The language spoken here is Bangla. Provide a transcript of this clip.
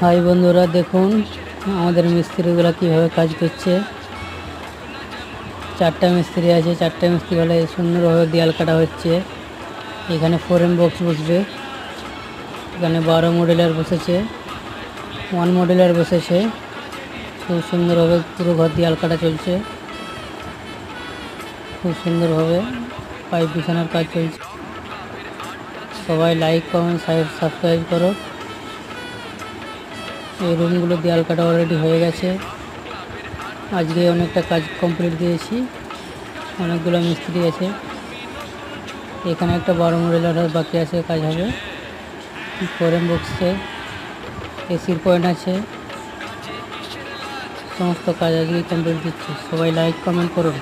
হাই বন্ধুরা, দেখুন আমাদের মিস্ত্রিগুলো কীভাবে কাজ করছে। চারটা মিস্ত্রি আছে, চারটা মিস্ত্রি হলে সুন্দরভাবে দেয়াল কাটা হচ্ছে। এখানে ফোরেম বক্স বসবে, এখানে 12 মডেলার বসেছে, 1 মডেলার বসেছে। খুব সুন্দরভাবে পুরো ঘর দেয়াল কাটা চলছে, খুব সুন্দরভাবে পাইপ বিছানার কাজ চলছে। সবাই লাইক কমেন্ট সাবস্ক্রাইব করো। এই রুমগুলো দেয়াল কাটা অলরেডি হয়ে গেছে। আজকে অনেকটা কাজ কমপ্লিট দিয়েছি, অনেকগুলো মিস্ত্রি আছে। এখানে একটা 12 মডেলার বাকি আছে, কাজ হবে। ফোরেম বক্সে এসির পয়েন্ট আছে, সমস্ত কাজ আজকে কমপ্লিট দিচ্ছি। সবাই লাইক কমেন্ট করুন।